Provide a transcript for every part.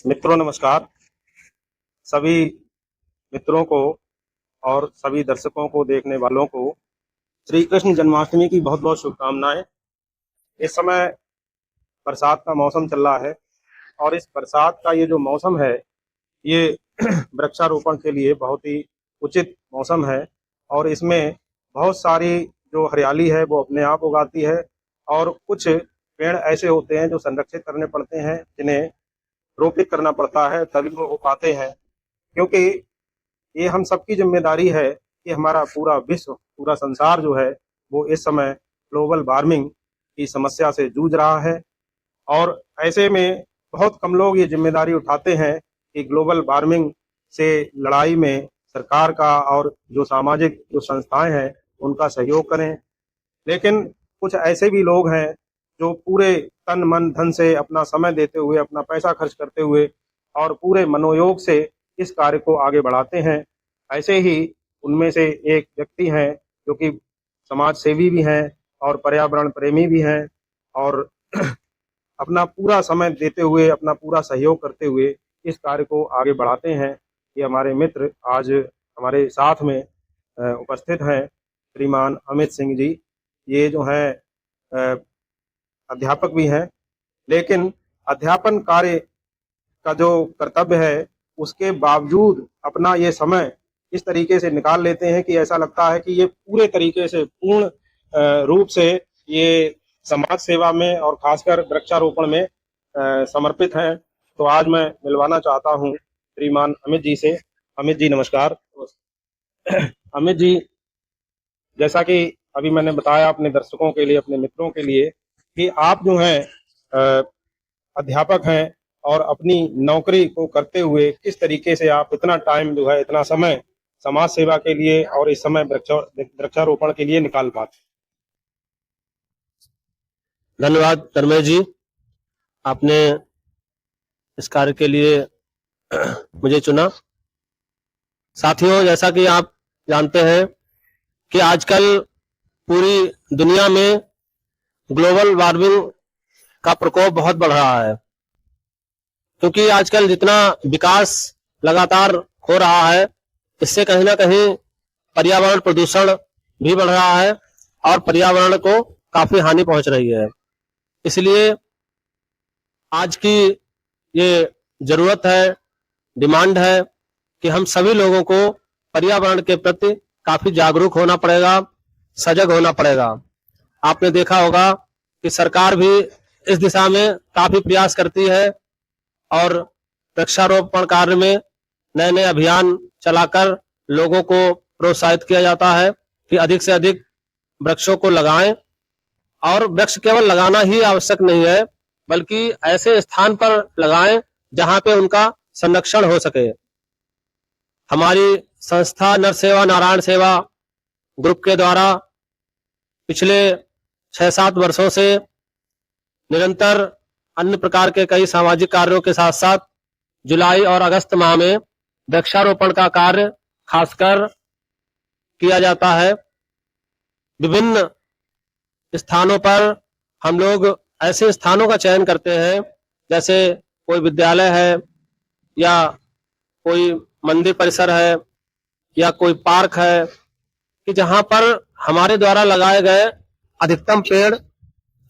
मित्रों नमस्कार। सभी मित्रों को और सभी दर्शकों को, देखने वालों को श्री कृष्ण जन्माष्टमी की बहुत बहुत शुभकामनाएं। इस समय बरसात का मौसम चल रहा है और इस बरसात का ये जो मौसम है ये वृक्षारोपण के लिए बहुत ही उचित मौसम है और इसमें बहुत सारी जो हरियाली है वो अपने आप उगाती है और कुछ पेड़ ऐसे होते हैं जो संरक्षित करने पड़ते हैं, जिन्हें रोपित करना पड़ता है, तभी वो हो पाते हैं। क्योंकि ये हम सबकी जिम्मेदारी है कि हमारा पूरा विश्व, पूरा संसार जो है वो इस समय ग्लोबल वार्मिंग की समस्या से जूझ रहा है और ऐसे में बहुत कम लोग ये जिम्मेदारी उठाते हैं कि ग्लोबल वार्मिंग से लड़ाई में सरकार का और जो सामाजिक जो संस्थाएं हैं उनका सहयोग करें। लेकिन कुछ ऐसे भी लोग हैं जो पूरे तन मन धन से अपना समय देते हुए, अपना पैसा खर्च करते हुए और पूरे मनोयोग से इस कार्य को आगे बढ़ाते हैं। ऐसे ही उनमें से एक व्यक्ति हैं जो कि समाज सेवी भी हैं और पर्यावरण प्रेमी भी हैं और अपना पूरा समय देते हुए, अपना पूरा सहयोग करते हुए इस कार्य को आगे बढ़ाते हैं। ये हमारे मित्र आज हमारे साथ में उपस्थित हैं, श्रीमान अमित सिंह जी। ये जो हैं अध्यापक भी हैं, लेकिन अध्यापन कार्य का जो कर्तव्य है उसके बावजूद अपना ये समय इस तरीके से निकाल लेते हैं कि ऐसा लगता है कि ये पूरे तरीके से पूर्ण रूप से ये समाज सेवा में और खासकर वृक्षारोपण में समर्पित हैं। तो आज मैं मिलवाना चाहता हूँ श्रीमान अमित जी से। अमित जी नमस्कार। अमित जी, जैसा कि अभी मैंने बताया अपने दर्शकों के लिए, अपने मित्रों के लिए, कि आप जो हैं अध्यापक हैं और अपनी नौकरी को करते हुए किस तरीके से आप इतना टाइम जो है, इतना समय समाज सेवा के लिए और इस समय वृक्षारोपण के लिए निकाल पाते। धन्यवाद धर्मेश जी, आपने इस कार्य के लिए मुझे चुना। साथियों, जैसा कि आप जानते हैं कि आजकल पूरी दुनिया में ग्लोबल वार्मिंग का प्रकोप बहुत बढ़ रहा है, क्योंकि आजकल जितना विकास लगातार हो रहा है इससे कहीं ना कहीं पर्यावरण प्रदूषण भी बढ़ रहा है और पर्यावरण को काफी हानि पहुंच रही है। इसलिए आज की ये जरूरत है, डिमांड है कि हम सभी लोगों को पर्यावरण के प्रति काफी जागरूक होना पड़ेगा, सजग होना पड़ेगा। आपने देखा होगा कि सरकार भी इस दिशा में काफी प्रयास करती है और वृक्षारोपण कार्य में नए नए अभियान चलाकर लोगों को प्रोत्साहित किया जाता है कि अधिक से अधिक वृक्षों को लगाएं। और वृक्ष केवल लगाना ही आवश्यक नहीं है, बल्कि ऐसे स्थान पर लगाएं जहां पे उनका संरक्षण हो सके। हमारी संस्था नर सेवा नारायण सेवा ग्रुप के द्वारा पिछले 6-7 वर्षों से निरंतर अन्य प्रकार के कई सामाजिक कार्यों के साथ साथ जुलाई और अगस्त माह में वृक्षारोपण का कार्य खासकर किया जाता है। विभिन्न स्थानों पर हम लोग ऐसे स्थानों का चयन करते हैं, जैसे कोई विद्यालय है या कोई मंदिर परिसर है या कोई पार्क है, कि जहां पर हमारे द्वारा लगाए गए अधिकतम पेड़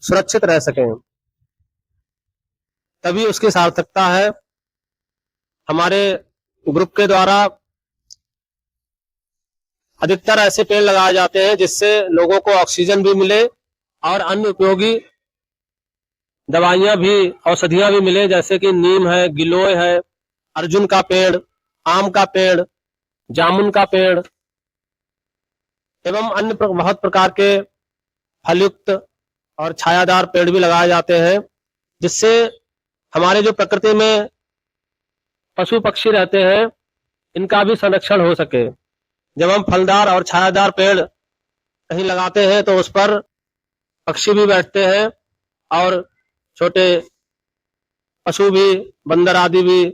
सुरक्षित रह सकें, तभी उसकी सार्थकता है। हमारे ग्रुप के द्वारा अधिकतर ऐसे पेड़ लगाए जाते हैं जिससे लोगों को ऑक्सीजन भी मिले और अन्य उपयोगी दवाइयां भी, औषधियां भी मिले, जैसे कि नीम है, गिलोय है, अर्जुन का पेड़, आम का पेड़, जामुन का पेड़ एवं अन्य बहुत प्रकार के फलयुक्त और छायादार पेड़ भी लगाए जाते हैं, जिससे हमारे जो प्रकृति में पशु पक्षी रहते हैं इनका भी संरक्षण हो सके। जब हम फलदार और छायादार पेड़ कहीं लगाते हैं तो उस पर पक्षी भी बैठते हैं और छोटे पशु भी, बंदर आदि भी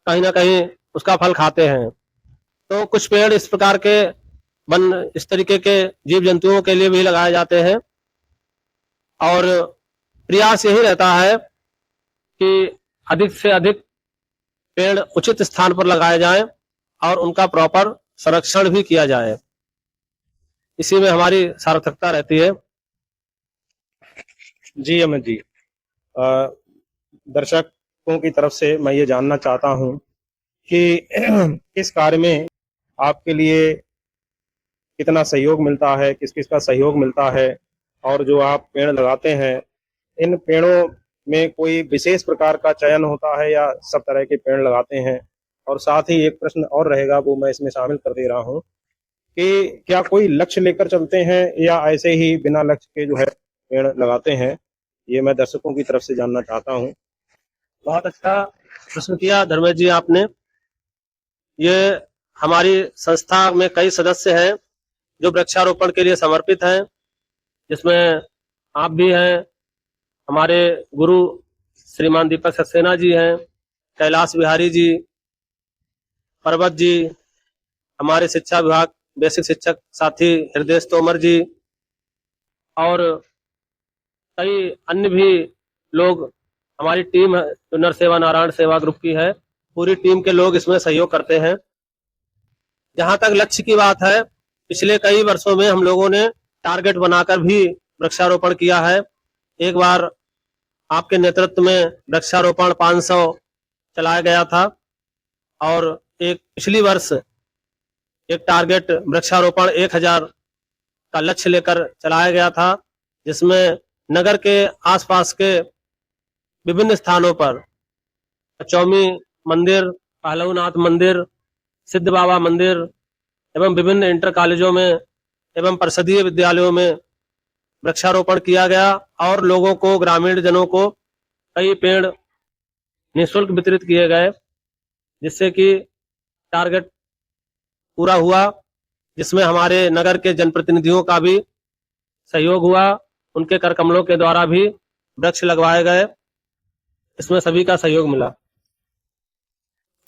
कहीं ना कहीं उसका फल खाते हैं। तो कुछ पेड़ इस प्रकार के इस तरीके के जीव जंतुओं के लिए भी लगाए जाते हैं और प्रयास यही रहता है कि अधिक से अधिक पेड़ उचित स्थान पर लगाए जाएं और उनका प्रॉपर संरक्षण भी किया जाए। इसी में हमारी सार्थकता रहती है। जी अमित जी, दर्शकों की तरफ से मैं ये जानना चाहता हूँ कि इस कार्य में आपके लिए कितना सहयोग मिलता है, किस किस का सहयोग मिलता है, और जो आप पेड़ लगाते हैं इन पेड़ों में कोई विशेष प्रकार का चयन होता है या सब तरह के पेड़ लगाते हैं? और साथ ही एक प्रश्न और रहेगा, वो मैं इसमें शामिल कर दे रहा हूँ कि क्या कोई लक्ष्य लेकर चलते हैं या ऐसे ही बिना लक्ष्य के जो है पेड़ लगाते हैं? ये मैं दर्शकों की तरफ से जानना चाहता हूँ। बहुत अच्छा प्रश्न किया धर्मेश जी आपने। ये हमारी संस्था में कई सदस्य हैं जो वृक्षारोपण के लिए समर्पित हैं, जिसमें आप भी हैं, हमारे गुरु श्रीमान दीपक सक्सेना जी हैं, कैलाश बिहारी जी, पर्वत जी, हमारे शिक्षा विभाग बेसिक शिक्षक साथी हृदय तोमर जी, और कई अन्य भी लोग, हमारी टीम है जो नर सेवा नारायण सेवा ग्रुप की है, पूरी टीम के लोग इसमें सहयोग करते हैं। जहां तक लक्ष्य की बात है, पिछले कई वर्षों में हम लोगों ने टारगेट बनाकर भी वृक्षारोपण किया है। एक बार आपके नेतृत्व में वृक्षारोपण 500 चलाया गया था, और एक पिछली वर्ष एक टारगेट वृक्षारोपण 1000 का लक्ष्य लेकर चलाया गया था, जिसमें नगर के आसपास के विभिन्न स्थानों पर चौमी मंदिर, पहलवनाथ मंदिर, सिद्ध बाबा मंदिर एवं विभिन्न इंटर कॉलेजों में एवं परिषदीय विद्यालयों में वृक्षारोपण किया गया, और लोगों को, ग्रामीण जनों को कई पेड़ निःशुल्क वितरित किए गए, जिससे कि टारगेट पूरा हुआ, जिसमें हमारे नगर के जनप्रतिनिधियों का भी सहयोग हुआ, उनके कर कमलों के द्वारा भी वृक्ष लगवाए गए, इसमें सभी का सहयोग मिला।